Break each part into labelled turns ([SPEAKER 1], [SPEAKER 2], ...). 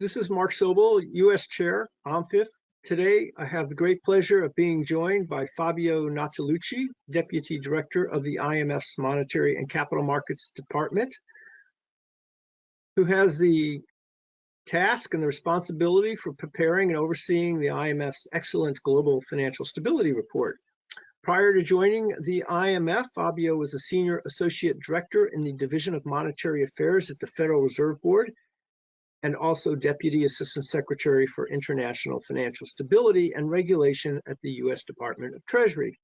[SPEAKER 1] This is Mark Sobel, U.S. Chair, OMFIF. Today, I have the great pleasure of being joined by Fabio Nattalucci, Deputy Director of the IMF's Monetary and Capital Markets Department, who has the task and the responsibility for preparing and overseeing the IMF's excellent Global Financial Stability Report. Prior to joining the IMF, Fabio was a Senior Associate Director in the Division of Monetary Affairs at the Federal Reserve Board, and also Deputy Assistant Secretary for International Financial Stability and Regulation at the U.S. Department of Treasury.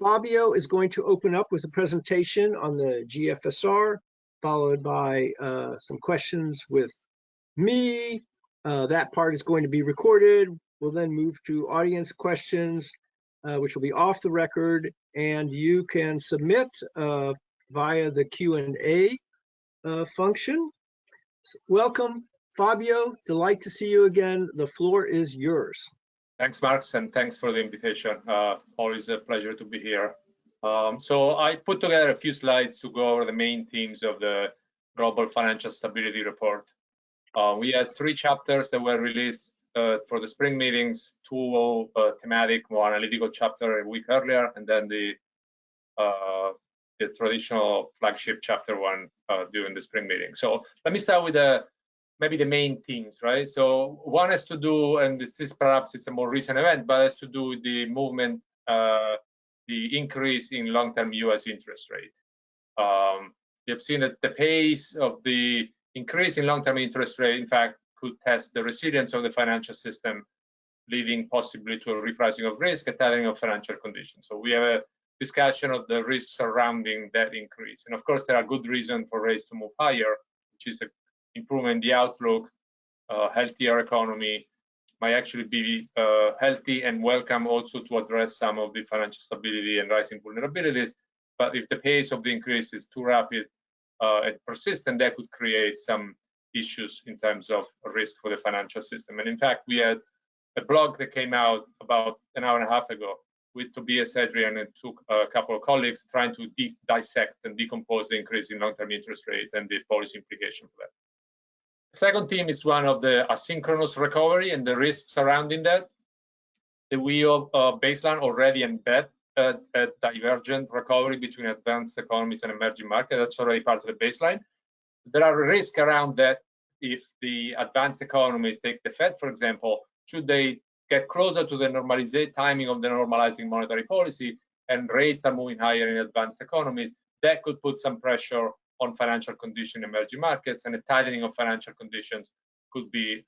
[SPEAKER 1] Fabio is going to open up with a presentation on the GFSR, followed by some questions with me. That part is going to be recorded. We'll then move to audience questions, which will be off the record, and you can submit via the Q&A function. Welcome, Fabio. Delight to see you again. The floor is yours.
[SPEAKER 2] Thanks, Mark, and thanks for the invitation. Always a pleasure to be here. So I put together a few slides to go over the main themes of the Global Financial Stability Report. We had 3 chapters that were released for the spring meetings, 2 thematic, more analytical chapter a week earlier, and then the traditional flagship chapter 1 during the spring meeting. So let me start with maybe the main themes, right? So one has to do, and this perhaps it's a more recent event, but has to do with the movement, the increase in long-term U.S. interest rate. You have seen that the pace of the increase in long-term interest rate, in fact, could test the resilience of the financial system, leading possibly to a repricing of risk, a tightening of financial conditions. So we have a discussion of the risks surrounding that increase. And of course, there are good reasons for rates to move higher, which is an improvement in the outlook, healthier economy, might actually be healthy and welcome also to address some of the financial stability and rising vulnerabilities. But if the pace of the increase is too rapid and persistent, that could create some issues in terms of risk for the financial system. And in fact, we had a blog that came out about an hour and a half ago with Tobias Adrian and a couple of colleagues trying to dissect and decompose the increase in long-term interest rate and the policy implication for that. The second theme is one of the asynchronous recovery and the risks surrounding that. We baseline already embed a divergent recovery between advanced economies and emerging markets. That's already part of the baseline. There are risks around that if the advanced economies, take the Fed, for example, should they get closer to the timing of the normalizing monetary policy and rates are moving higher in advanced economies, that could put some pressure on financial condition in emerging markets, and a tightening of financial conditions could be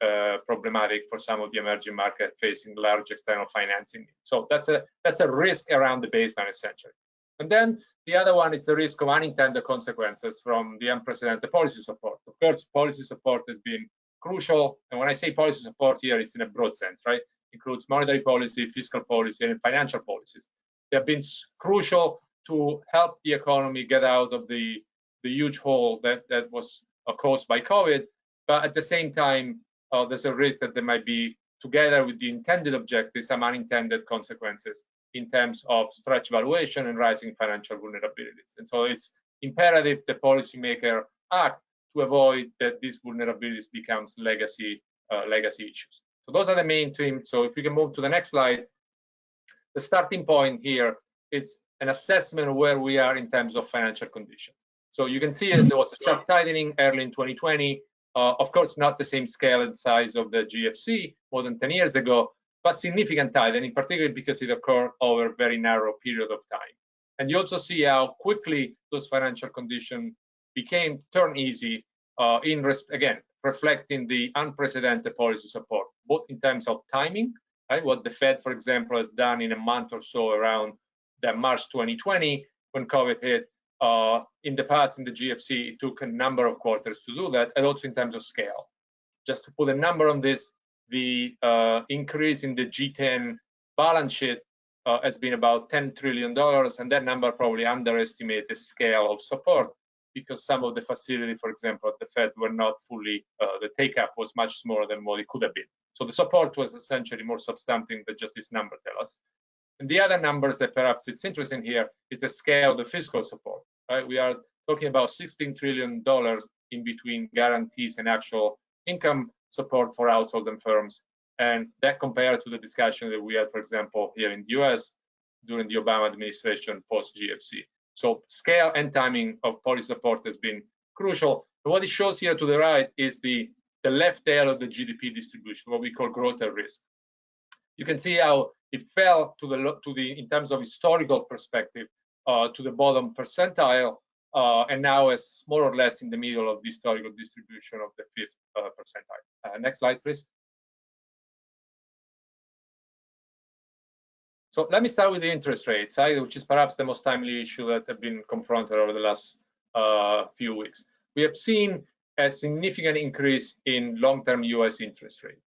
[SPEAKER 2] problematic for some of the emerging markets facing large external financing. So that's a risk around the baseline, essentially. And then the other one is the risk of unintended consequences from the unprecedented policy support. Of course, policy support has been crucial, and when I say policy support here, it's in a broad sense, right? Includes monetary policy, fiscal policy, and financial policies. They have been crucial to help the economy get out of the huge hole that was caused by COVID. But at the same time, there's a risk that there might be, together with the intended objectives, some unintended consequences in terms of stretch valuation and rising financial vulnerabilities. And so it's imperative the policymaker act to avoid that these vulnerabilities becomes legacy issues. So those are the main themes. So if we can move to the next slide, the starting point here is an assessment of where we are in terms of financial condition. So you can see that there was a sharp tightening early in 2020. Of course, not the same scale and size of the GFC more than 10 years ago, but significant tightening, particularly because it occurred over a very narrow period of time. And you also see how quickly those financial conditions turned easy, again, reflecting the unprecedented policy support, both in terms of timing, right? What the Fed, for example, has done in a month or so around the March 2020 when COVID hit. In the past, in the GFC, it took a number of quarters to do that, and also in terms of scale. Just to put a number on this, the increase in the G10 balance sheet has been about $10 trillion, and that number probably underestimates the scale of support because some of the facility, for example, at the Fed were not fully, the take-up was much smaller than what it could have been. So the support was essentially more substantive than just this number tell us. And the other numbers that perhaps it's interesting here is the scale of the fiscal support, right? We are talking about $16 trillion in between guarantees and actual income support for household and firms. And that compared to the discussion that we had, for example, here in the US during the Obama administration post-GFC. So scale and timing of policy support has been crucial. And what it shows here to the right is the left tail of the GDP distribution, what we call growth at risk. You can see how it fell to the in terms of historical perspective to the bottom percentile, and now is more or less in the middle of the historical distribution of the 5th percentile. Next slide, please. So let me start with the interest rates, which is perhaps the most timely issue that have been confronted over the last few weeks. We have seen a significant increase in long-term US interest rate.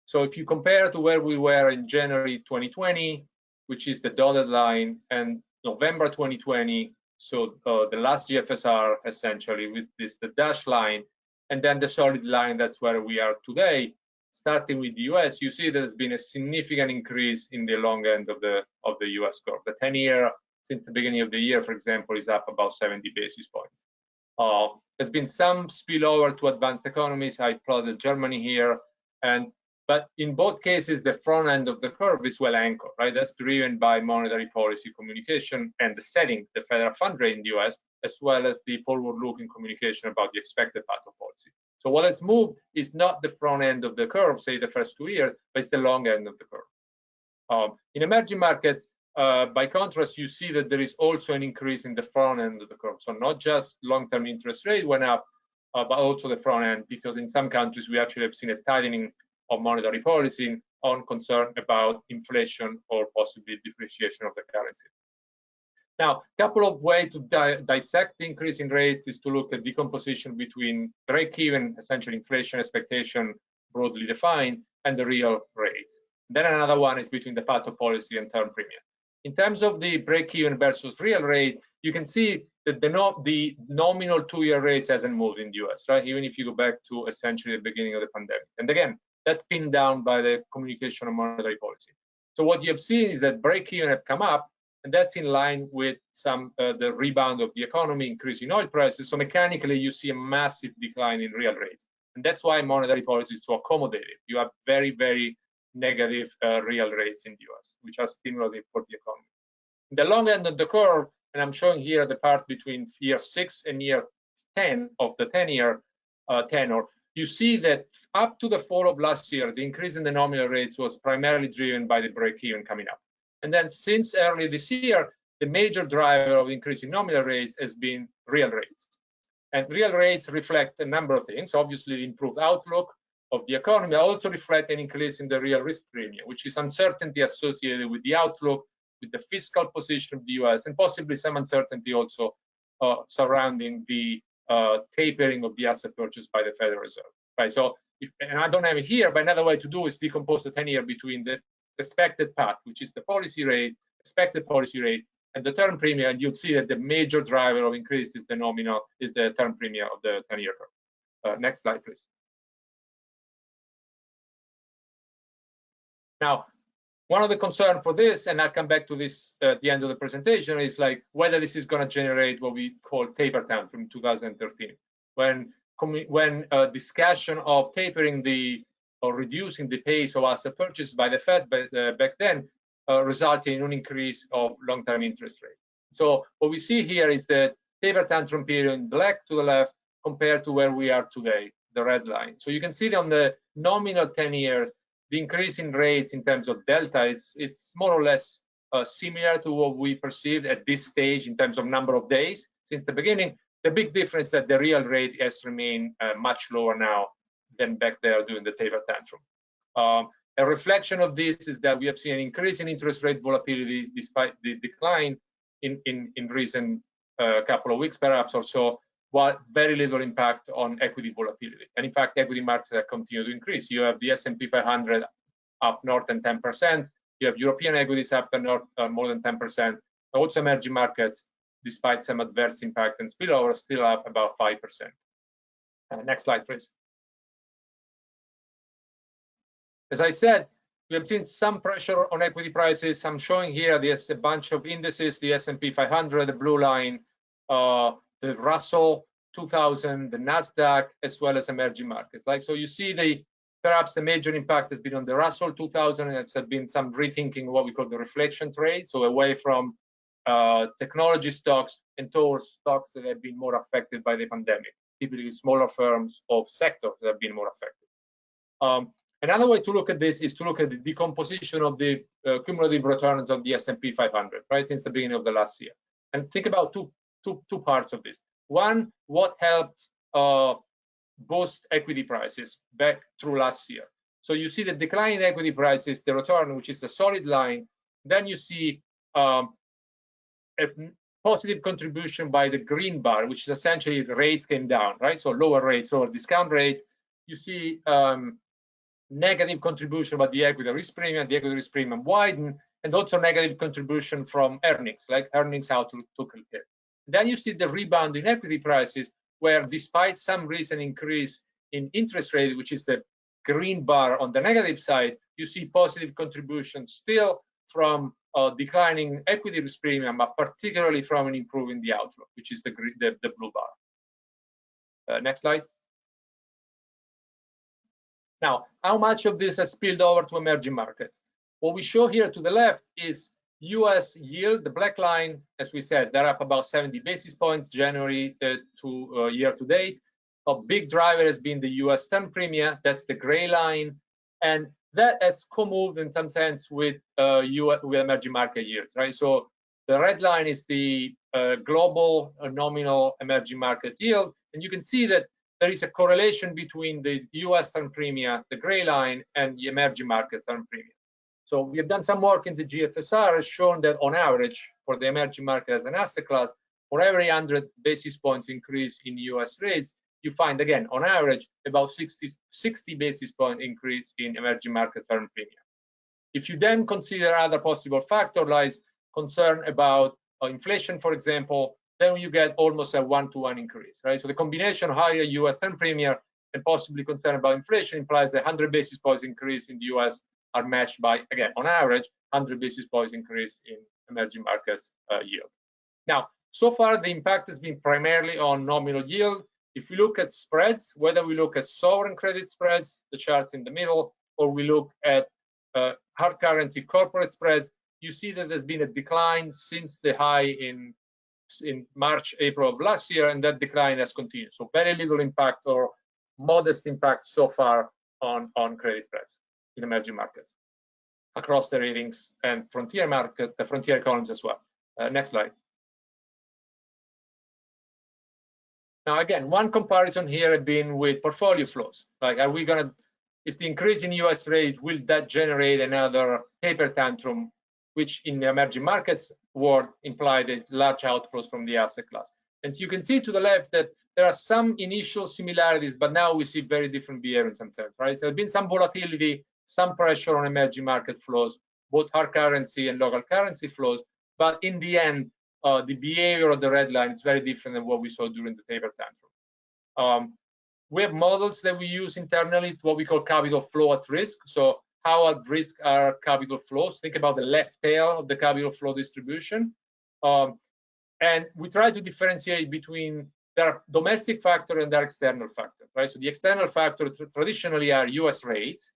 [SPEAKER 2] So if you compare to where we were in January 2020, which is the dotted line, and November 2020, so the last GFSR essentially with the dashed line, and then the solid line, that's where we are today. Starting with the US, you see there's been a significant increase in the long end of the US curve. The 10-year since the beginning of the year, for example, is up about 70 basis points. There's been some spillover to advanced economies. I plotted Germany here, but in both cases, the front end of the curve is well anchored, right? That's driven by monetary policy communication and the setting, the federal fund rate in the US, as well as the forward-looking communication about the expected path of policy. So what has moved is not the front end of the curve, say the first 2 years, but it's the long end of the curve. In emerging markets, by contrast, you see that there is also an increase in the front end of the curve. So not just long-term interest rate went up, but also the front end, because in some countries we actually have seen a tightening of monetary policy on concern about inflation or possibly depreciation of the currency. Now, a couple of ways to dissect the increase in rates is to look at decomposition between break-even, essentially inflation expectation, broadly defined, and the real rates. Then another one is between the path of policy and term premium. In terms of the break-even versus real rate, you can see that the nominal 2-year rates hasn't moved in the US, right? Even if you go back to essentially the beginning of the pandemic. And again, that's pinned down by the communication of monetary policy. So what you have seen is that break-even have come up, and that's in line with some the rebound of the economy, increasing oil prices. So mechanically, you see a massive decline in real rates, and that's why monetary policy is so accommodative. You have very, very negative real rates in the US, which are stimulative for the economy. In the long end of the curve, and I'm showing here the part between year 6 and year 10 of the 10-year tenor, you see that up to the fall of last year, the increase in the nominal rates was primarily driven by the break-even coming up. And then since early this year, the major driver of increasing nominal rates has been real rates. And real rates reflect a number of things. Obviously, the improved outlook of the economy also reflect an increase in the real risk premium, which is uncertainty associated with the outlook, with the fiscal position of the US, and possibly some uncertainty also surrounding the tapering of the asset purchase by the Federal Reserve. Right. So, and I don't have it here, but another way to do is decompose the 10-year between the expected path, which is the policy rate, expected policy rate, and the term premium. And you'll see that the major driver of increase is the nominal, is the term premium of the 10-year curve. Next slide, please. Now, one of the concerns for this, and I'll come back to this at the end of the presentation, is like whether this is going to generate what we call taper tantrum from 2013, when discussion of tapering or reducing the pace of asset purchase by the Fed back then resulted in an increase of long-term interest rate. So what we see here is that taper tantrum period in black to the left compared to where we are today, the red line. So you can see that on the nominal 10 years, the increase in rates in terms of delta, it's more or less similar to what we perceived at this stage in terms of number of days since the beginning. The big difference is that the real rate has remained much lower now than back there during the taper tantrum. A reflection of this is that we have seen an increase in interest rate volatility despite the decline in recent couple of weeks, perhaps, or so, while very little impact on equity volatility. And in fact, equity markets have continued to increase. You have the S&P 500 up north than 10%. You have European equities up north more than 10%. Also emerging markets, despite some adverse impact and spillover, still up about 5%. Next slide, please. As I said, we have seen some pressure on equity prices. I'm showing here there's a bunch of indices, the S&P 500, the blue line, the Russell 2000, the Nasdaq, as well as emerging markets. Like, so you see perhaps the major impact has been on the Russell 2000, and it's been some rethinking what we call the reflection trade, so away from technology stocks and towards stocks that have been more affected by the pandemic, typically smaller firms of sectors that have been more affected. Another way to look at this is to look at the decomposition of the cumulative returns of the S&P 500, right, since the beginning of the last year. And think about two parts of this. One, what helped boost equity prices back through last year. So you see the decline in equity prices, the return, which is a solid line. Then you see a positive contribution by the green bar, which is essentially the rates came down, right? So lower rates, lower discount rate. You see negative contribution by the equity risk premium widened, and also negative contribution from earnings, like earnings outlook took a hit. Then you see the rebound in equity prices, where despite some recent increase in interest rate, which is the green bar on the negative side, you see positive contribution still from declining equity risk premium, but particularly from an improving the outlook, which is the blue bar. Next slide. Now, how much of this has spilled over to emerging markets? What we show here to the left is US yield, the black line. As we said, they're up about 70 basis points January to year to date. A big driver has been the US 10 premium, that's the gray line, and that has co-moved in some sense with emerging market yields, right? So the red line is the global nominal emerging market yield, and you can see that there is a correlation between the US term premium, the gray line, and the emerging market term premium. So we have done some work in the GFSR, has shown that on average for the emerging market as an asset class, for every 100 basis points increase in US rates, you find again on average about 60 basis point increase in emerging market term premium. If you then consider other possible factors like concern about inflation, for example, then you get almost a 1-to-1 increase, right? So the combination of higher US term premium and possibly concern about inflation implies that 100 basis points increase in the US are matched by, again, on average, 100 basis points increase in emerging markets yield. Now, so far, the impact has been primarily on nominal yield. If we look at spreads, whether we look at sovereign credit spreads, the charts in the middle, or we look at hard currency corporate spreads, you see that there's been a decline since the high in March, April of last year, and that decline has continued. So very little impact or modest impact so far on credit spreads in emerging markets across the ratings and frontier economies as well. Next slide. Now, again, one comparison here has been with portfolio flows. Like, is the increase in US rate, will that generate another taper tantrum, which in the emerging markets world implied large outflows from the asset class. And so you can see to the left that there are some initial similarities, but now we see very different behavior in some sense, right? So there's been some volatility, some pressure on emerging market flows, both hard currency and local currency flows, but in the end, the behavior of the red line is very different than what we saw during the taper tantrum. We have models that we use internally, what we call capital flow at risk. So how at risk are capital flows? Think about the left tail of the capital flow distribution. And we try to differentiate between their domestic factor and their external factor, right? So the external factor traditionally are US rates.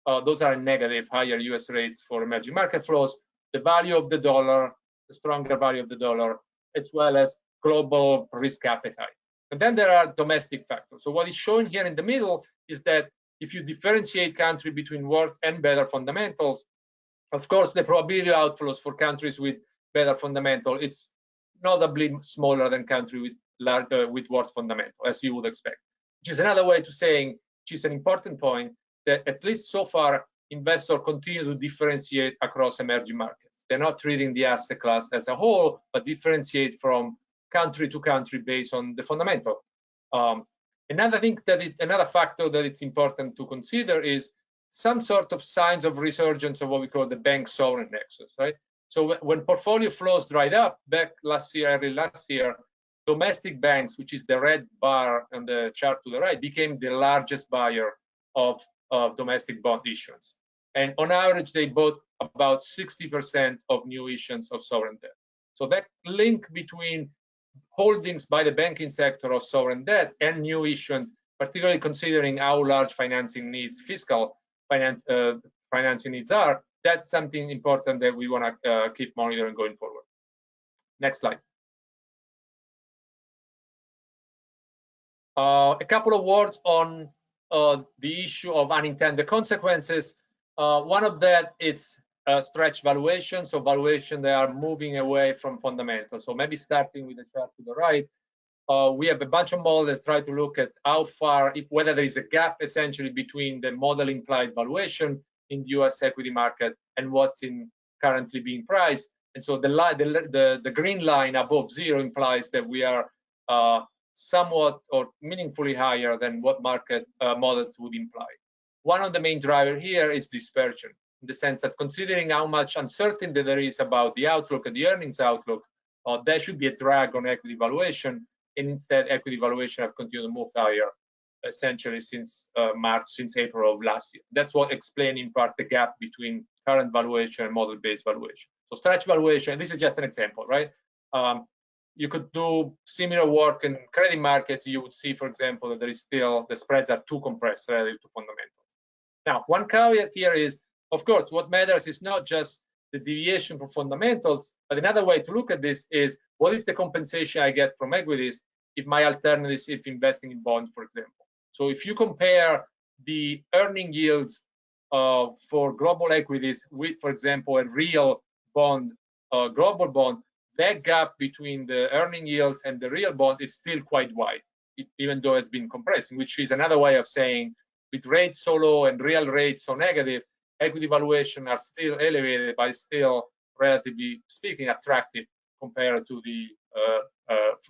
[SPEAKER 2] Those are negative, higher US rates for emerging market flows, the value of the dollar, the stronger value of the dollar, as well as global risk appetite. And then there are domestic factors. So what is shown here in the middle is that if you differentiate country between worse and better fundamentals, of course, the probability of outflows for countries with better fundamental, it's notably smaller than country with worse fundamental, as you would expect. Which is another way to saying, which is an important point, that at least so far, investors continue to differentiate across emerging markets. They're not treating the asset class as a whole, but differentiate from country to country based on the fundamental. Another factor that it's important to consider is some sort of signs of resurgence of what we call the bank sovereign nexus, right? So when portfolio flows dried up back last year, early last year, domestic banks, which is the red bar on the chart to the right, became the largest buyer of domestic bond issuance. And on average, they bought about 60% of new issuance of sovereign debt. So that link between holdings by the banking sector of sovereign debt and new issuance, particularly considering how large financing needs, fiscal financing needs are, that's something important that we want to keep monitoring going forward. Next slide. A couple of words on the issue of unintended consequences. One of that is stretch valuation. So valuation, they are moving away from fundamentals. So maybe starting with the chart to the right, we have a bunch of models that try to look at how far, whether there is a gap essentially between the model implied valuation in the US equity market and what's currently being priced. And so the green line above zero implies that we are somewhat or meaningfully higher than what market models would imply. One of the main drivers here is dispersion, in the sense that considering how much uncertainty there is about the outlook and the earnings outlook, there should be a drag on equity valuation, and instead equity valuation have continued to move higher essentially since April of last year. That's what explains in part the gap between current valuation and model-based valuation. So stretch valuation, this is just an example, right? You could do similar work in credit markets. You would see, for example, that there is still, the spreads are too compressed relative to fundamentals. Now, one caveat here is, of course, what matters is not just the deviation from fundamentals, but another way to look at this is, what is the compensation I get from equities if my alternatives, if investing in bonds, for example. So if you compare the earning yields for global equities with, for example, a real bond, global bond, that gap between the earning yields and the real bond is still quite wide, even though it's been compressing, which is another way of saying, with rates so low and real rates so negative, equity valuation are still elevated, but still, relatively speaking, attractive compared to the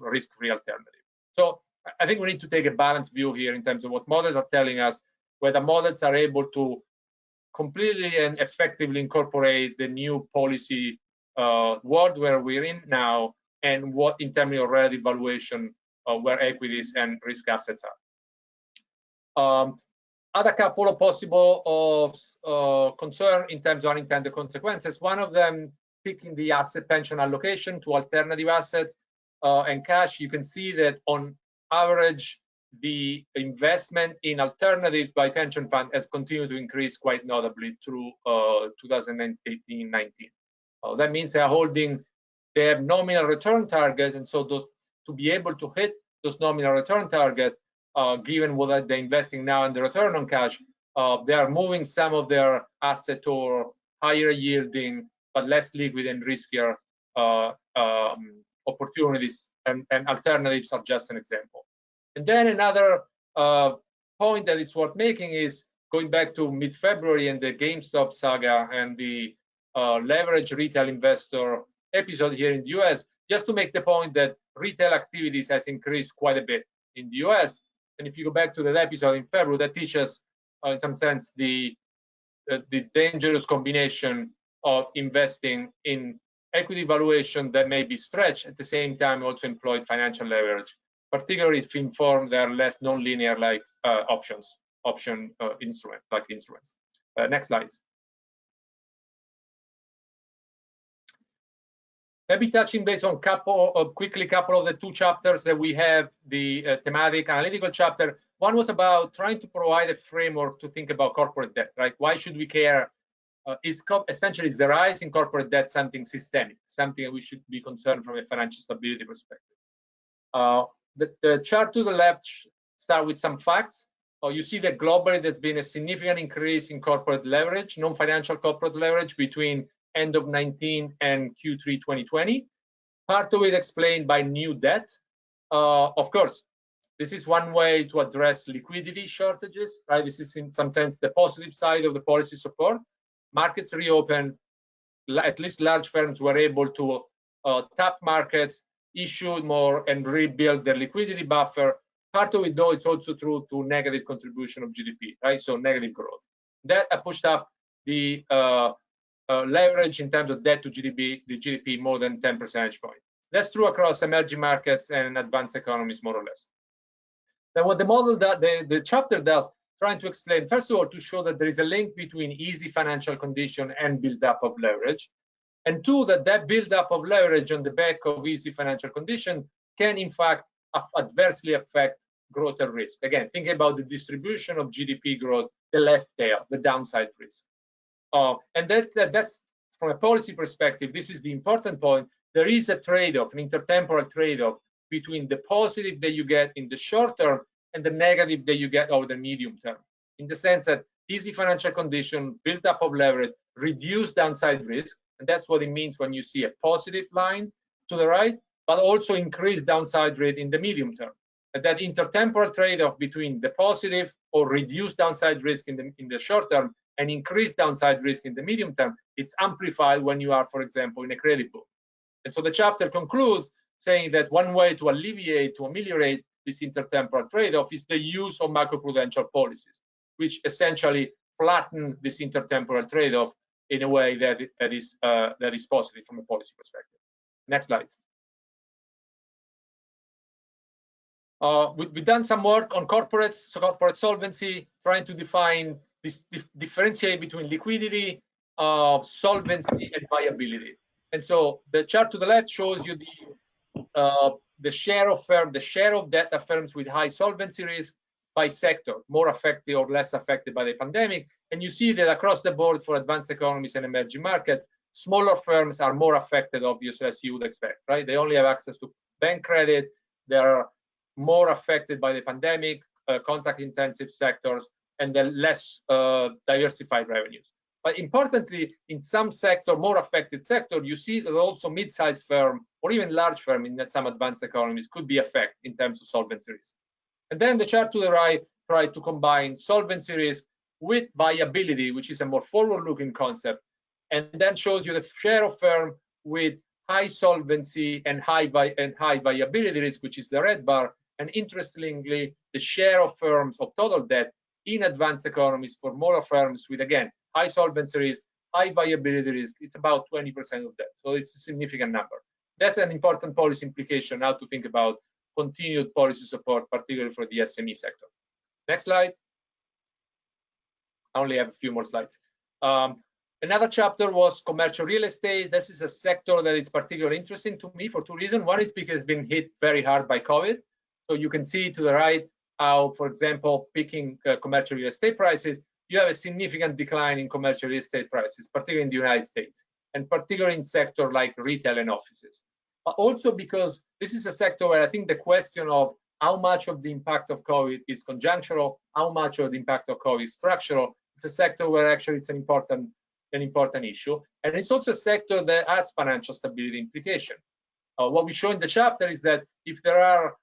[SPEAKER 2] risk-free alternative. So I think we need to take a balanced view here in terms of what models are telling us, whether models are able to completely and effectively incorporate the new policy world where we're in now, and what in terms of relative valuation where equities and risk assets are. Other couple of possible concern in terms of unintended consequences. One of them, picking the asset pension allocation to alternative assets and cash. You can see that on average, the investment in alternatives by pension fund has continued to increase quite notably through 2018-19. That means they are holding their nominal return target, and so to be able to hit those nominal return target, given what they're investing now and the return on cash, they are moving some of their asset or higher yielding but less liquid and riskier opportunities, and alternatives are just an example. And then another point that is worth making is going back to mid-February and the GameStop saga and the leverage retail investor episode here in the US, just to make the point that retail activities has increased quite a bit in the US. And if you go back to that episode in February, that teaches, in some sense, the dangerous combination of investing in equity valuation that may be stretched, at the same time also employed financial leverage, particularly if informed they are less non-linear like option instruments. Next slides. Maybe touching base on couple of the two chapters that we have, the thematic analytical chapter. One was about trying to provide a framework to think about corporate debt, right? Why should we care? Essentially, is the rise in corporate debt something systemic, something that we should be concerned from a financial stability perspective? The chart to the left start with some facts. You see that globally there's been a significant increase in corporate leverage, non-financial corporate leverage, between end of 19 and Q3 2020. Part of it explained by new debt. Of course, this is one way to address liquidity shortages, right? This is in some sense the positive side of the policy support. Markets reopened, at least large firms were able to tap markets, issue more, and rebuild their liquidity buffer. Part of it, though, it's also true to negative contribution of GDP, right? So negative growth. That pushed up the leverage in terms of debt to GDP, the GDP more than 10 percentage points. That's true across emerging markets and advanced economies, more or less. Then what the model does, the chapter does, trying to explain, first of all, to show that there is a link between easy financial condition and build-up of leverage, and two, that build-up of leverage on the back of easy financial condition can in fact adversely affect growth and risk. Again, think about the distribution of GDP growth, the left tail, the downside risk. And that's from a policy perspective, this is the important point. There is a trade-off, an intertemporal trade-off between the positive that you get in the short term and the negative that you get over the medium term, in the sense that easy financial condition, build up of leverage, reduce downside risk, and that's what it means when you see a positive line to the right, but also increase downside rate in the medium term. And that intertemporal trade-off between the positive or reduced downside risk in the short term and increased downside risk in the medium term, it's amplified when you are, for example, in a credit book. And so the chapter concludes saying that one way to ameliorate this intertemporal trade-off is the use of macroprudential policies, which essentially flatten this intertemporal trade-off in a way that is positive from a policy perspective. Next slide. We've done some work on corporates, so corporate solvency, trying to define this differentiate between liquidity, solvency, and viability. And so the chart to the left shows you the share of debt of firms with high solvency risk by sector, more affected or less affected by the pandemic. And you see that across the board for advanced economies and emerging markets, smaller firms are more affected, obviously, as you would expect, right? They only have access to bank credit. They are more affected by the pandemic, contact-intensive sectors, and the less diversified revenues. But importantly, in some sector, more affected sector, you see that also mid-sized firm or even large firm in some advanced economies could be affected in terms of solvency risk. And then the chart to the right tries to combine solvency risk with viability, which is a more forward-looking concept, and then shows you the share of firm with high solvency and high viability risk, which is the red bar. And interestingly, the share of firms of total debt in advanced economies for smaller firms with, again, high solvency risk, high viability risk, it's about 20% of debt. So it's a significant number. That's an important policy implication now to think about continued policy support, particularly for the SME sector. Next slide. I only have a few more slides. Another chapter was commercial real estate. This is a sector that is particularly interesting to me for two reasons. One is because it's been hit very hard by COVID. So you can see to the right how, for example, picking commercial real estate prices, you have a significant decline in commercial real estate prices, particularly in the United States, and particularly in sectors like retail and offices. But also because this is a sector where I think the question of how much of the impact of COVID is conjunctural, how much of the impact of COVID is structural, it's a sector where actually it's an important issue. And it's also a sector that has financial stability implication. What we show in the chapter is that if there are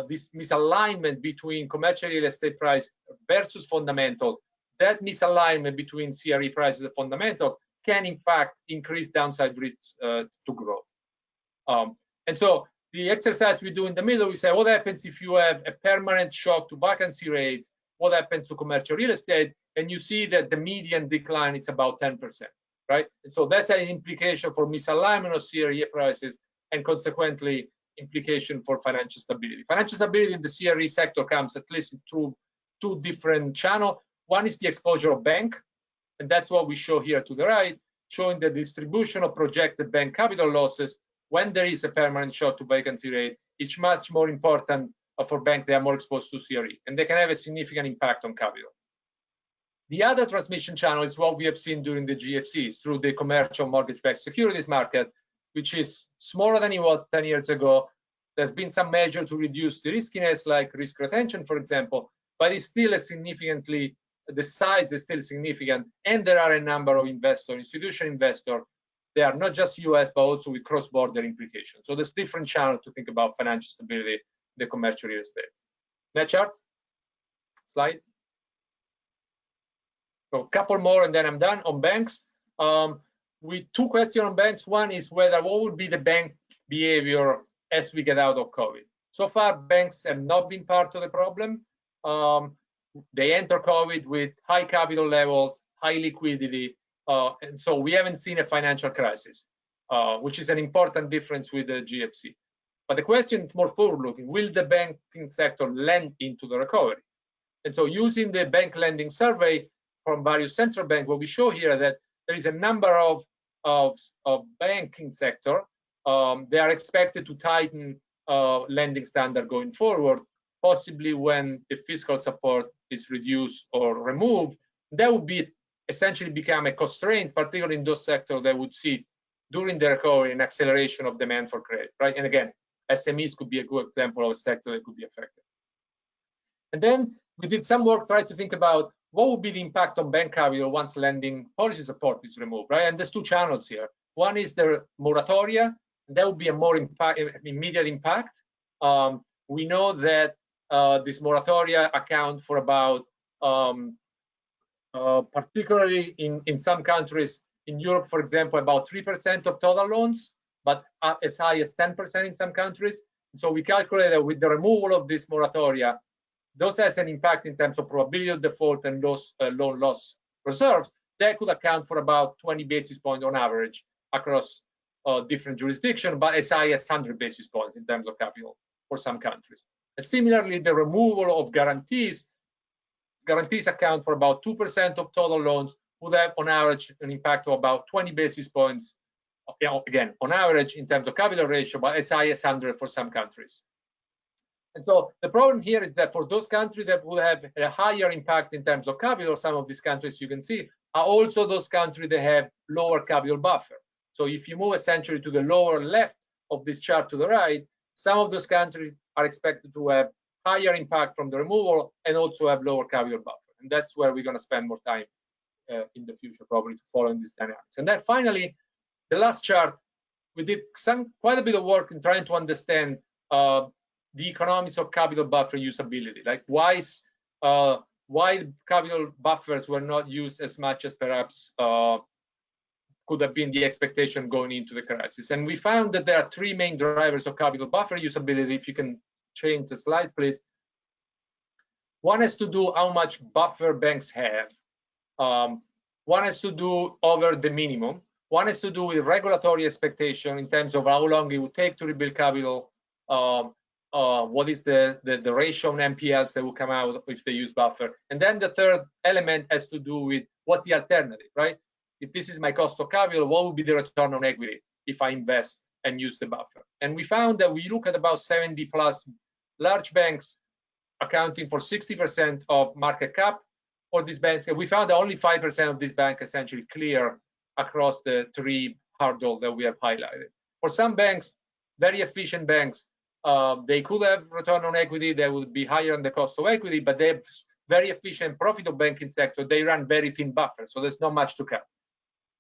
[SPEAKER 2] this misalignment between commercial real estate price versus fundamental, that misalignment between CRE prices and fundamental can in fact increase downside risks to growth. And so the exercise we do in the middle, we say, what happens if you have a permanent shock to vacancy rates? What happens to commercial real estate? And you see that the median decline is about 10%, right? And so that's an implication for misalignment of CRE prices and consequently implication for financial stability. Financial stability in the CRE sector comes at least through two different channels. One is the exposure of bank, and that's what we show here to the right, showing the distribution of projected bank capital losses when there is a permanent shock to vacancy rate. It's much more important for banks that are more exposed to CRE, and they can have a significant impact on capital. The other transmission channel is what we have seen during the GFCs through the commercial mortgage-backed securities market, which is smaller than it was 10 years ago. There's been some measure to reduce the riskiness, like risk retention, for example, but it's still the size is still significant, and there are a number of institutional investors. They are not just US, but also with cross-border implications. So there's different channels to think about financial stability in the commercial real estate. Next chart, slide. So a couple more, and then I'm done on banks. With two questions on banks. One is what would be the bank behavior as we get out of COVID? So far, banks have not been part of the problem. They enter COVID with high capital levels, high liquidity, and so we haven't seen a financial crisis, which is an important difference with the GFC. But the question is more forward-looking. Will the banking sector lend into the recovery? And so using the bank lending survey from various central banks, what we show here that there is a number of banking sector. They are expected to tighten lending standard going forward, possibly when the fiscal support is reduced or removed, that would be essentially become a constraint, particularly in those sectors that would see during the recovery an acceleration of demand for credit, right? And again, SMEs could be a good example of a sector that could be affected. And then we did some work, trying to think about what would be the impact on bank capital once lending policy support is removed, right? And there's two channels here. One is the moratoria, and that would be a more immediate impact. We know that this moratoria account for about, particularly in some countries, in Europe, for example, about 3% of total loans, but as high as 10% in some countries. So we calculate that with the removal of this moratoria, those has an impact in terms of probability of default and those loan loss reserves. That could account for about 20 basis points on average across different jurisdictions, but as high as 100 basis points in terms of capital for some countries. And similarly, the removal of guarantees account for about 2% of total loans, would have on average an impact of about 20 basis points, again, on average in terms of capital ratio, but as high as 100 for some countries. And so the problem here is that for those countries that will have a higher impact in terms of capital, some of these countries you can see are also those countries that have lower capital buffer. So if you move essentially to the lower left of this chart to the right, some of those countries are expected to have higher impact from the removal and also have lower capital buffer. And that's where we're going to spend more time in the future, probably, to follow these dynamics. And then finally, the last chart, we did quite a bit of work in trying to understand the economics of capital buffer usability, like why capital buffers were not used as much as perhaps could have been the expectation going into the crisis. And we found that there are three main drivers of capital buffer usability. If you can change the slide, please. One has to do how much buffer banks have. One has to do over the minimum. One has to do with regulatory expectation in terms of how long it would take to rebuild capital. What is the ratio on NPLs that will come out if they use buffer? And then the third element has to do with what's the alternative, right? If this is my cost of capital, what would be the return on equity if I invest and use the buffer? And we found that we look at about 70 plus large banks accounting for 60% of market cap for these banks. And we found that only 5% of these banks essentially clear across the three hurdles that we have highlighted. For some banks, very efficient banks, they could have return on equity that would be higher than the cost of equity, but they have very efficient profitable banking sector. They run very thin buffers, so there's not much to cut.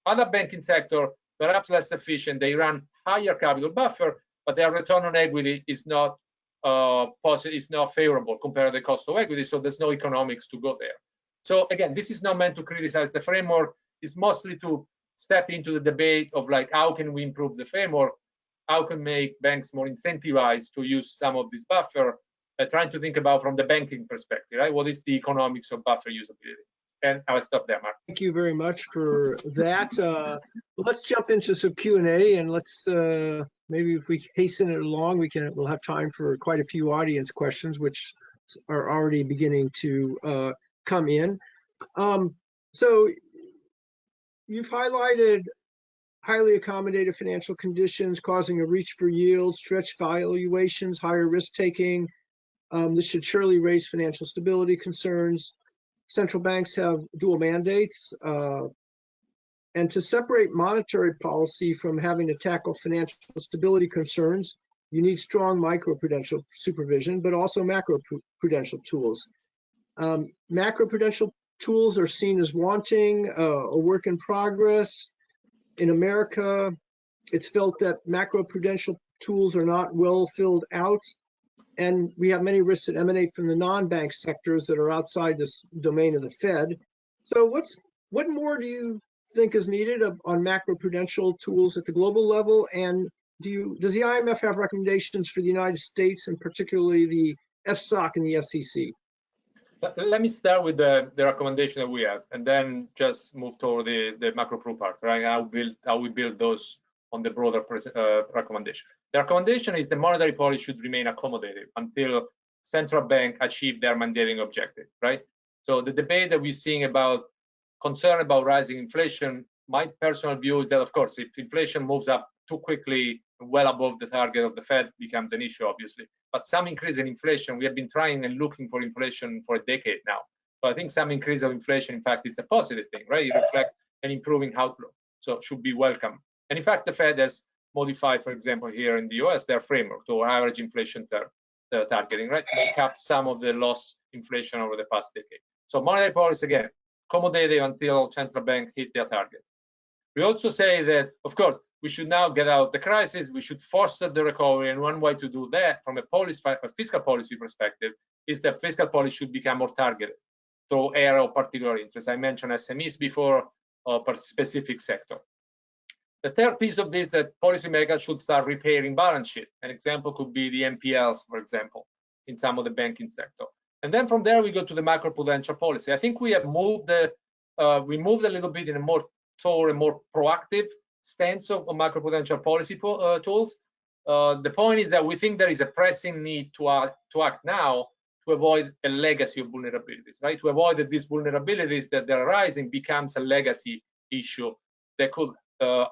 [SPEAKER 2] Other banking sector, perhaps less efficient, they run higher capital buffer, but their return on equity is not positive, is not favorable compared to the cost of equity, so there's no economics to go there. So again, this is not meant to criticize the framework. It's mostly to step into the debate of like, how can we improve the framework? How can make banks more incentivized to use some of this buffer? Trying to think about from the banking perspective, right? What is the economics of buffer usability? And I'll stop there, Mark.
[SPEAKER 1] Thank you very much for that. Let's jump into some Q&A, and let's maybe if we hasten it along, we'll have time for quite a few audience questions, which are already beginning to come in. So you've highlighted highly accommodative financial conditions causing a reach for yield, stretched valuations, higher risk taking. This should surely raise financial stability concerns. Central banks have dual mandates, and to separate monetary policy from having to tackle financial stability concerns, you need strong microprudential supervision, but also macroprudential tools. Macroprudential tools are seen as wanting, a work in progress. In America, it's felt that macroprudential tools are not well filled out, and we have many risks that emanate from the non-bank sectors that are outside this domain of the Fed. So what more do you think is needed on macroprudential tools at the global level? And does the IMF have recommendations for the United States, and particularly the FSOC and the FCC?
[SPEAKER 2] Let me start with the recommendation that we have, and then just move toward the macro-proof part, right? How we build those on the broader recommendation. The recommendation is the monetary policy should remain accommodative until central bank achieve their mandating objective, right? So the debate that we're seeing about concern about rising inflation, my personal view is that, of course, if inflation moves up too quickly, well above the target of the Fed becomes an issue, obviously. But some increase in inflation, we have been trying and looking for inflation for a decade now. So I think some increase of inflation, in fact, it's a positive thing, right? It reflects an improving outlook, so it should be welcome. And in fact, the Fed has modified, for example, here in the US, their framework to average inflation targeting, right? Make up some of the lost inflation over the past decade. So monetary policy, again, accommodative until central bank hit their target. We also say that, of course, we should now get out the crisis. We should foster the recovery, and one way to do that, from a fiscal policy perspective, is that fiscal policy should become more targeted through area of particular interest. I mentioned SMEs before, per specific sector. The third piece of this is that policymakers should start repairing balance sheet. An example could be the NPLs, for example, in some of the banking sector. And then from there we go to the macroprudential policy. I think we have moved we moved a little bit in a more toward a more proactive stance of macroprudential policy tools. The point is that we think there is a pressing need to act now to avoid a legacy of vulnerabilities, right? To avoid that these vulnerabilities that they're arising becomes a legacy issue that could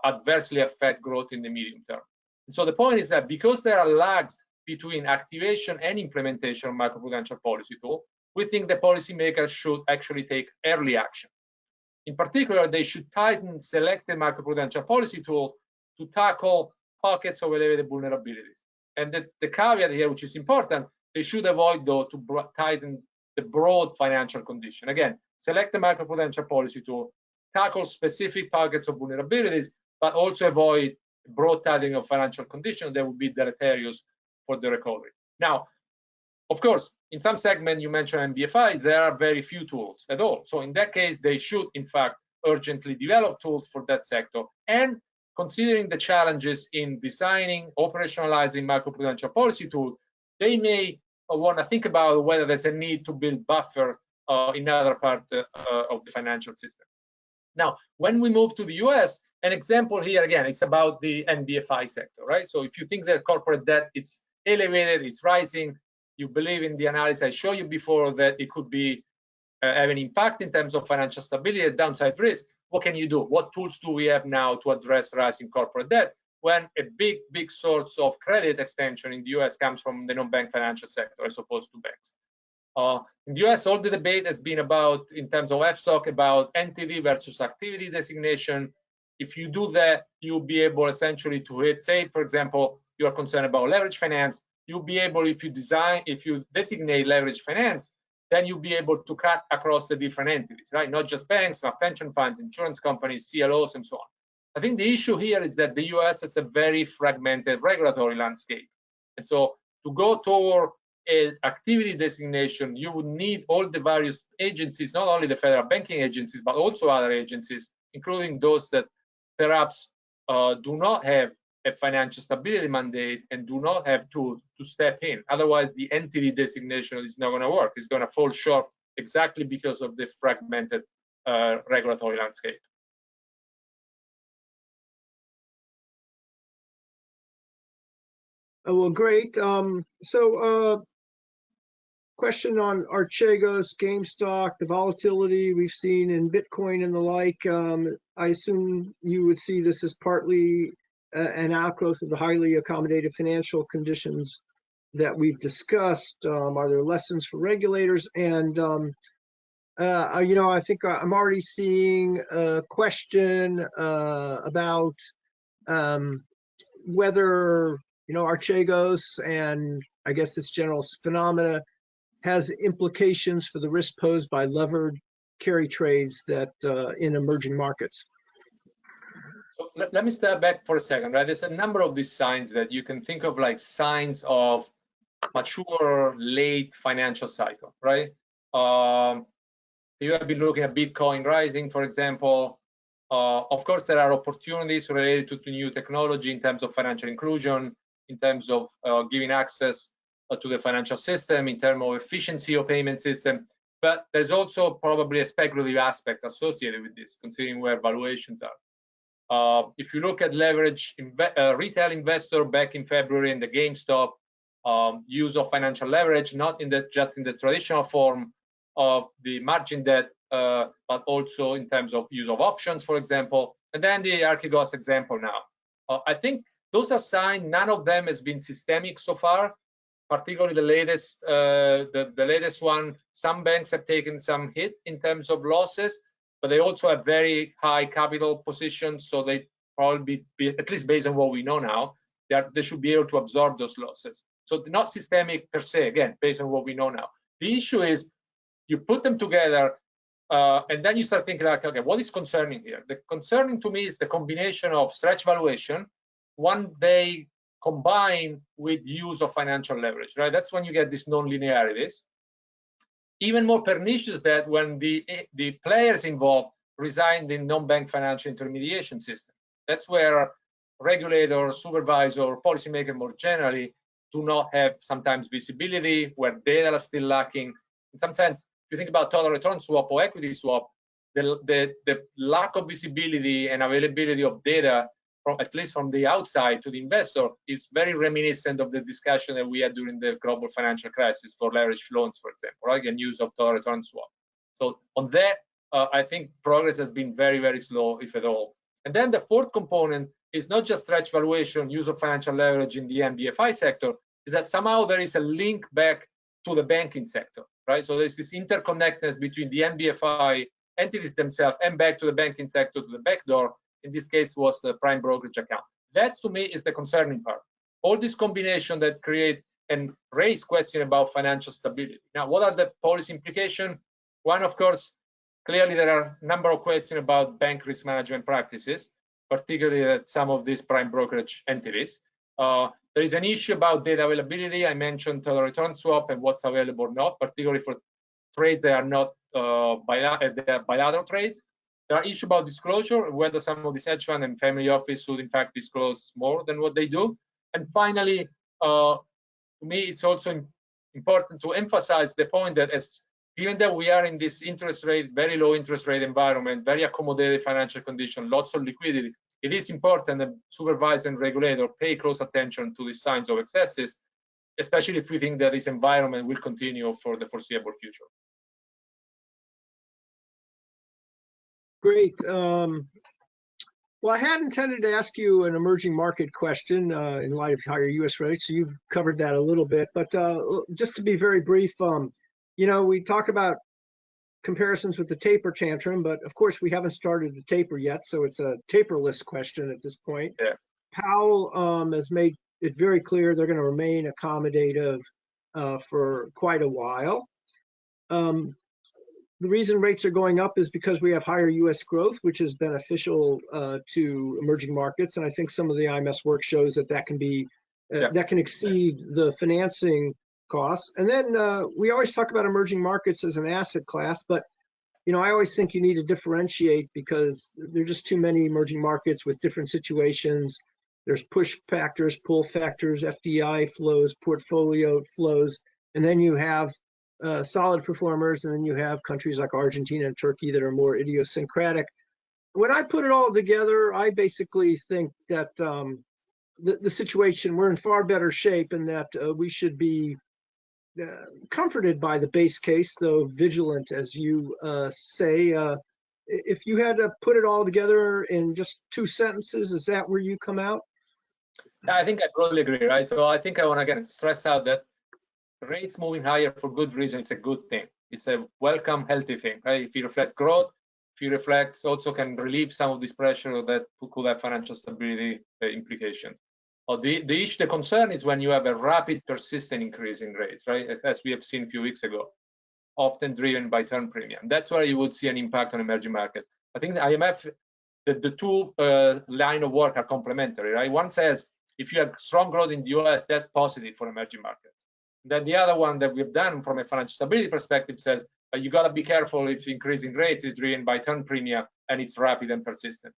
[SPEAKER 2] adversely affect growth in the medium term. And so the point is that because there are lags between activation and implementation of macroprudential policy tool, we think the policymakers should actually take early action. In particular, they should tighten selected macroprudential policy tools to tackle pockets of elevated vulnerabilities. And the caveat here, which is important, they should avoid, though, to tighten the broad financial condition. Again, select the macroprudential policy tool, tackle specific pockets of vulnerabilities, but also avoid broad tightening of financial conditions that would be deleterious for the recovery. Now, of course, in some segment, you mentioned NBFIs, there are very few tools at all. So in that case, they should, in fact, urgently develop tools for that sector. And considering the challenges in designing, operationalizing macroprudential policy tools, they may want to think about whether there's a need to build buffer in other parts of the financial system. Now, when we move to the US, an example here, again, it's about the NBFI sector, right? So if you think that corporate debt is elevated, it's rising, you believe in the analysis I showed you before that it could be have an impact in terms of financial stability and downside risk, what can you do? What tools do we have now to address rising corporate debt when a big source of credit extension in the US comes from the non-bank financial sector as opposed to banks? In the US, all the debate has been about, in terms of FSOC, about entity versus activity designation. If you do that, you'll be able essentially to hit, say, for example, you're concerned about leverage finance, you'll be able, if you designate leverage finance, then you'll be able to cut across the different entities, right? Not just banks, but pension funds, insurance companies, CLOs, and so on. I think the issue here is that the US has a very fragmented regulatory landscape. And so to go toward an activity designation, you would need all the various agencies, not only the federal banking agencies, but also other agencies, including those that perhaps do not have a financial stability mandate and do not have tools to step in. Otherwise, the entity designation is not going to work. It's going to fall short exactly because of the fragmented regulatory landscape.
[SPEAKER 1] Well, great. Question on Archegos, GameStop, the volatility we've seen in Bitcoin and the like. I assume you would see this as partly an outgrowth of the highly accommodative financial conditions that we've discussed. Are there lessons for regulators? And I think I'm already seeing a question about whether Archegos and I guess this general phenomena has implications for the risk posed by levered carry trades that in emerging markets.
[SPEAKER 2] So let me step back for a second, right? There's a number of these signs that you can think of like signs of mature late financial cycle, right? You have been looking at Bitcoin rising, for example. Of course, there are opportunities related to new technology in terms of financial inclusion, in terms of giving access to the financial system, in terms of efficiency of payment system. But there's also probably a speculative aspect associated with this, considering where valuations are. If you look at leverage retail investor back in February in the GameStop, use of financial leverage, not just in the traditional form of the margin debt, but also in terms of use of options, for example, and then the Archegos example now. I think Those are signed. None of them has been systemic so far. Particularly the latest one, some banks have taken some hit in terms of losses, but they also have very high capital positions, so they probably be at least based on what we know now, they should be able to absorb those losses. So not systemic per se, again, based on what we know now. The issue is you put them together and then you start thinking like, okay, what is concerning here? The concerning to me is the combination of stretch valuation, one day combined with use of financial leverage, right? That's when you get these non-linearities. Even more pernicious that when the players involved reside in non-bank financial intermediation system. That's where regulators, supervisor, policymaker more generally do not have sometimes visibility, where data are still lacking. In some sense, if you think about total return swap or equity swap, the lack of visibility and availability of data, at least from the outside to the investor, is very reminiscent of the discussion that we had during the global financial crisis for leveraged loans, for example, right? And use of total return swap. So on that, I think progress has been very, very slow, if at all. And then the fourth component is not just stretch valuation, use of financial leverage in the NBFI sector, is that somehow there is a link back to the banking sector, right? So there's this interconnectedness between the NBFI entities themselves and back to the banking sector, to the back door. In this case was the prime brokerage account. That to me is the concerning part. All this combination that create and raise question about financial stability. Now, what are the policy implications? One, of course, clearly there are a number of questions about bank risk management practices, particularly at some of these prime brokerage entities. There is an issue about data availability. I mentioned total return swap and what's available or not, particularly for trades that are not bilateral trades. There are issues about disclosure, whether some of these hedge fund and family office should in fact disclose more than what they do. And finally, to me, it's also important to emphasize the point that given that we are in this very low interest rate environment, very accommodated financial condition, lots of liquidity, it is important that supervisor and regulator pay close attention to the signs of excesses, especially if we think that this environment will continue for the foreseeable future.
[SPEAKER 1] Great. Well, I had intended to ask you an emerging market question in light of higher U.S. rates. So you've covered that a little bit, but just to be very brief, you know, we talk about comparisons with the taper tantrum, but of course we haven't started the taper yet, so it's a taperless question at this point.
[SPEAKER 2] Yeah.
[SPEAKER 1] Powell has made it very clear they're going to remain accommodative for quite a while. The reason rates are going up is because we have higher U.S. growth, which is beneficial to emerging markets, and I think some of the IMS work shows that that can be that can exceed the financing costs. And then we always talk about emerging markets as an asset class, but you know, I always think you need to differentiate because there are just too many emerging markets with different situations. There's push factors, pull factors, FDI flows, portfolio flows, and then you have solid performers, and then you have countries like Argentina and Turkey that are more idiosyncratic. When I put it all together, I basically think that the situation, we're in far better shape, and that we should be comforted by the base case, though vigilant, as you say. If you had to put it all together in just 2 sentences, is that where you come out?
[SPEAKER 2] I think I totally agree, right? So I think I want to again stress out that rates moving higher for good reason, it's a good thing. It's a welcome, healthy thing, right? If it reflects growth, if it reflects also can relieve some of this pressure that could have financial stability implications. The concern is when you have a rapid, persistent increase in rates, right? As we have seen a few weeks ago, often driven by term premium. That's where you would see an impact on emerging markets. I think the IMF, the two line of work are complementary, right? One says if you have strong growth in the US, that's positive for emerging markets. Then the other one that we've done from a financial stability perspective says you got to be careful if increasing rates is driven by term premium and it's rapid and persistent.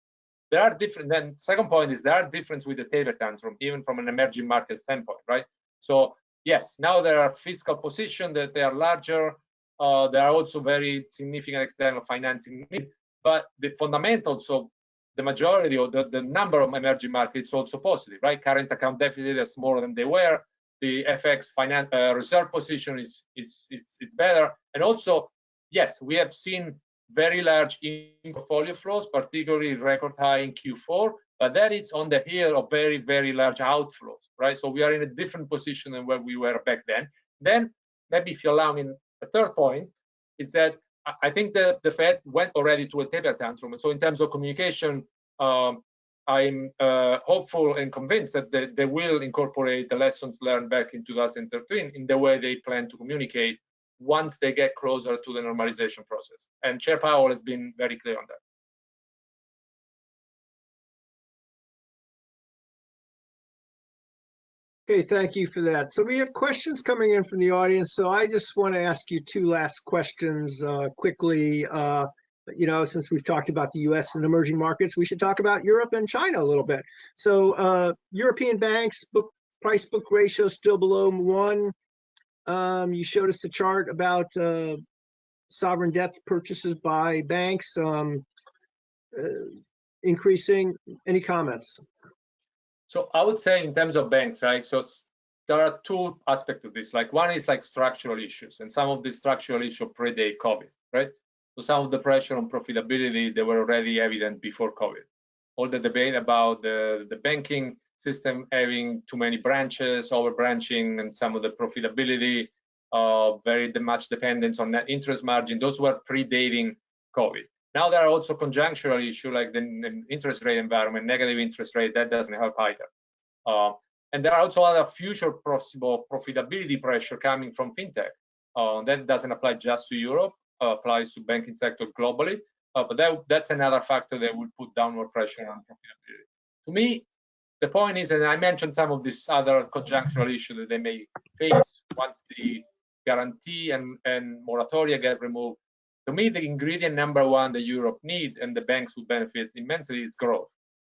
[SPEAKER 2] There are different. Then second point is there are differences with the taper tantrum, even from an emerging market standpoint, right? So yes, now there are fiscal positions that they are larger. There are also very significant external financing needs, but the fundamentals of the majority or the number of emerging markets is also positive, right? Current account deficit is smaller than they were. The FX reserve position is better, and also yes, we have seen very large portfolio flows, particularly record high in Q4. But that is on the heel of very, very large outflows, right? So we are in a different position than where we were back then. Then maybe if you allow me a third point is that I think that the Fed went already to a taper tantrum. And so in terms of communication, I'm hopeful and convinced that they will incorporate the lessons learned back in 2013 in the way they plan to communicate once they get closer to the normalization process. And Chair Powell has been very clear on that.
[SPEAKER 1] Okay, thank you for that. So we have questions coming in from the audience. So I just want to ask you two last questions quickly. Since we've talked about the US and emerging markets, we should talk about Europe and China a little bit. So European banks, price book ratio still below 1. You showed us the chart about sovereign debt purchases by banks increasing. Any comments?
[SPEAKER 2] So I would say in terms of banks, right? So there are two aspects of this. Like one is like structural issues, and some of these structural issues predate COVID, right? So some of the pressure on profitability, they were already evident before COVID. All the debate about the banking system having too many branches, over branching, and some of the profitability, very much dependence on net interest margin, those were predating COVID. Now there are also conjunctural issues like the interest rate environment, negative interest rate, that doesn't help either. And there are also other future possible profitability pressure coming from fintech. That doesn't apply just to Europe, applies to banking sector globally. But that's another factor that will put downward pressure on profitability. To me, the point is, and I mentioned some of these other conjunctural issues that they may face once the guarantee and moratoria get removed. To me, the ingredient number one that Europe need and the banks will benefit immensely is growth.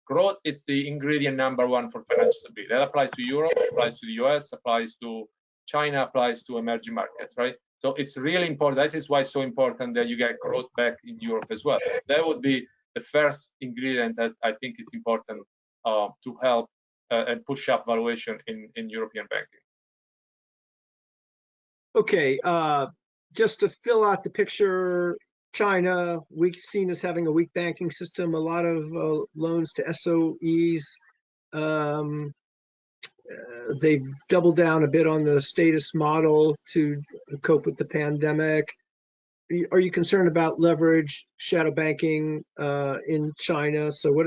[SPEAKER 2] Growth is the ingredient number one for financial stability. That applies to Europe, applies to the US, applies to China, applies to emerging markets, right? So it's really important. This is why it's so important that you get growth back in Europe as well. That would be the first ingredient that I think it's important to help and push up valuation in European banking.
[SPEAKER 1] Okay, just to fill out the picture, China, we've seen as having a weak banking system, a lot of loans to SOEs. They've doubled down a bit on the status model to cope with the pandemic. Are you concerned about leverage, shadow banking in China? So what?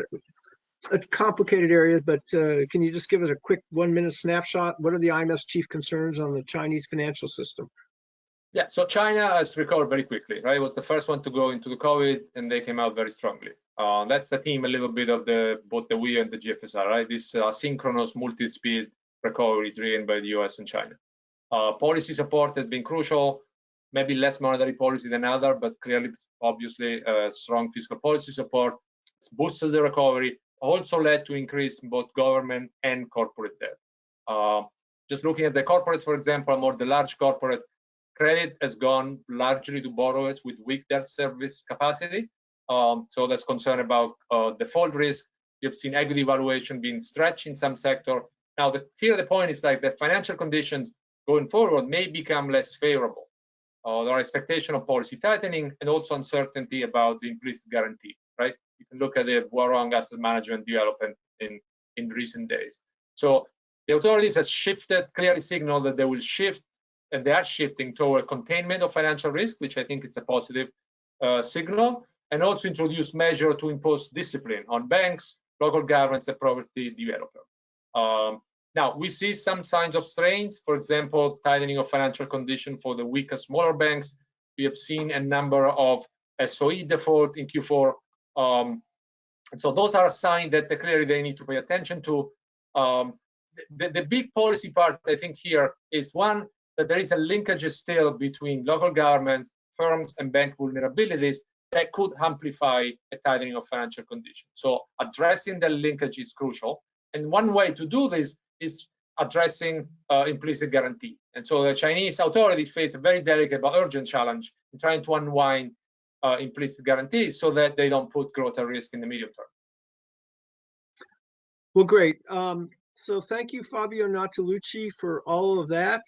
[SPEAKER 1] A complicated area, but can you just give us a quick 1-minute snapshot? What are the IMF's chief concerns on the Chinese financial system?
[SPEAKER 2] Yeah, so China has recovered very quickly, right? It was the first one to go into the COVID, and they came out very strongly. That's the theme a little bit of both the WE and the GFSR, right? This synchronous multi-speed recovery driven by the US and China. Policy support has been crucial, maybe less monetary policy than other, but clearly, obviously, strong fiscal policy support. It's boosted the recovery, also led to increase in both government and corporate debt. Just looking at the corporates, for example, more the large corporate credit has gone largely to borrowers with weak debt service capacity. So there's concern about default risk. You've seen equity valuation being stretched in some sector. Now, here the point is like the financial conditions going forward may become less favorable. There are expectation of policy tightening and also uncertainty about the implicit guarantee, right? You can look at the Warong asset management development in recent days. So the authorities have shifted, clearly signaled that they will shift, and they are shifting toward containment of financial risk, which I think it's a positive signal, and also introduce measures to impose discipline on banks, local governments, and property developers. Now, we see some signs of strains, for example, tightening of financial conditions for the weaker, smaller banks. We have seen a number of SOE default in Q4. So those are a sign that clearly they need to pay attention to. The big policy part, I think, here is one, that there is a linkage still between local governments, firms, and bank vulnerabilities that could amplify a tightening of financial conditions. So addressing the linkage is crucial. And one way to do this is addressing implicit guarantee. And so the Chinese authorities face a very delicate but urgent challenge in trying to unwind implicit guarantees so that they don't put growth at risk in the medium term.
[SPEAKER 1] Well, great. So thank you, Fabio Natolucci, for all of that.